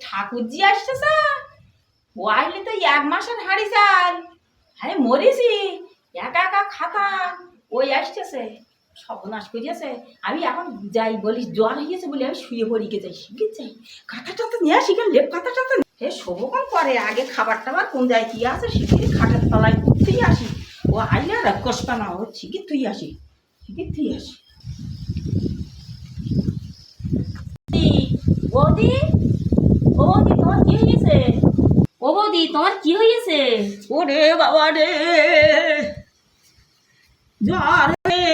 ঠাকুরজি আসতেছে, ও আসলে তো 1 মাসের হাঁড়ি চাল। হ্যাঁ মরেছি, একা একা খাতা। ওই আসতেছে, সর্বনাশ করিয়াছে। আমি এখন যাই, বলি জ্বর হয়েছে বলে আমি শুয়ে পড়িকে যাই, শিখে যাই। কাঁথাটা তো নিয়ে শিখে, লেপ কাঁথাটা তো হে শোভকম করে। আগে খাবার টাবার কোন যায় কি আছে শিখে খাটের তলায় তুই আসি। ও আইলে আর কষবা না, ও শিখে তুই আসি, শিখে তুই আসি। বৌদি, ও বৌদি তোমার কি হয়েছে? ও বৌদি তোমার কি হয়েছে? ওরে বাবা রে, জ্বর রে,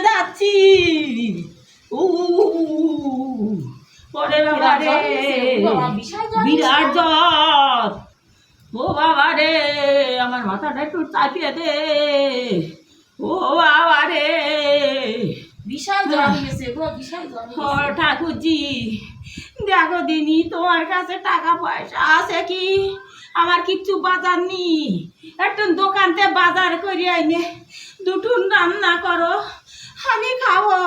যাচ্ছি। ও ওরে বাবা রে, বিরাট জ্বর। ও বাবা রে, আমার মাথাটা একটু চাপিয়ে দে। ও বাবা রে, বিশাল জ্বর হয়েছে গো, বিশাল জ্বর ও ঠাকুরজি, দেখো দিনি তোমার কাছে টাকা পয়সা আছে কি? আমার কিচ্ছু বাজার নি, একটু দোকানতে বাজার করে আইনে দুটুন রান্না করো, আমি খাবো।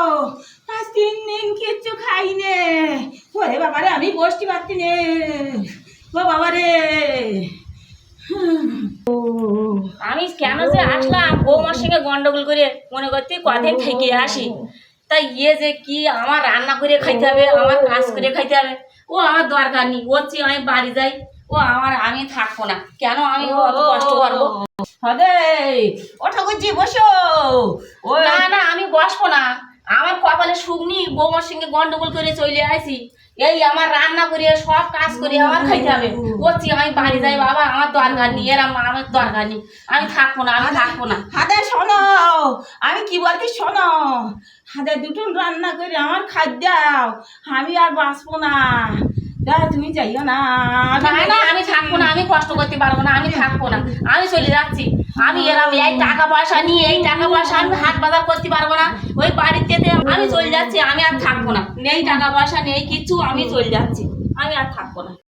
আজ 3 দিন কিচ্ছু খাইনে। ওরে বাবা রে, আমি বসতে পারছি নে। ও বাবা রে, আমি কেন যে আসলাম বৌমার সঙ্গে গন্ডগোল করে, মনে করতে কদিন থেকে আসি। তাই যে কি আমার রান্না করে খাইতে হবে, আমার কাজ করে খাইতে হবে, ও আমার দরকার নেই। ওর চেয়ে আমি বাড়ি যাই, আমি থাকবো না। কেন আমি অত কষ্ট করবো? হদে ও ঠাকুরজি বসো। না না, আমি বসবো না। আমার কপালে সুখ নেই, বৌমার সঙ্গে গন্ডগোল করে চলে আসি। এই আমার রান্না করে সব কাজ করে আমার খাইতে হবে। ওর চেয়ে আমি বাড়ি যাই বাবা, আমার দরকার নেই, এরা আমার দরকার নেই। আমি থাকবো না, আমি থাকবো না। হাদে শোনো, আমি কি বলছি শোনো। হাদে দুটুন রান্না করে আমার খাদ্য দাও, আমি আর বাঁচবো না। তুমি যাইও না। না না, আমি থাকবো না, আমি কষ্ট করতে পারবো না, আমি থাকবো না, আমি চলে যাচ্ছি। আমি এরম এই টাকা পয়সা নিয়ে, এই টাকা পয়সা আমি হাট বাজার করতে পারবো না। ওই বাড়িতে আমি চলে যাচ্ছি, আমি আর থাকবো না। নেই টাকা পয়সা নেই কিচ্ছু, আমি চলে যাচ্ছি, আমি আর থাকবো না।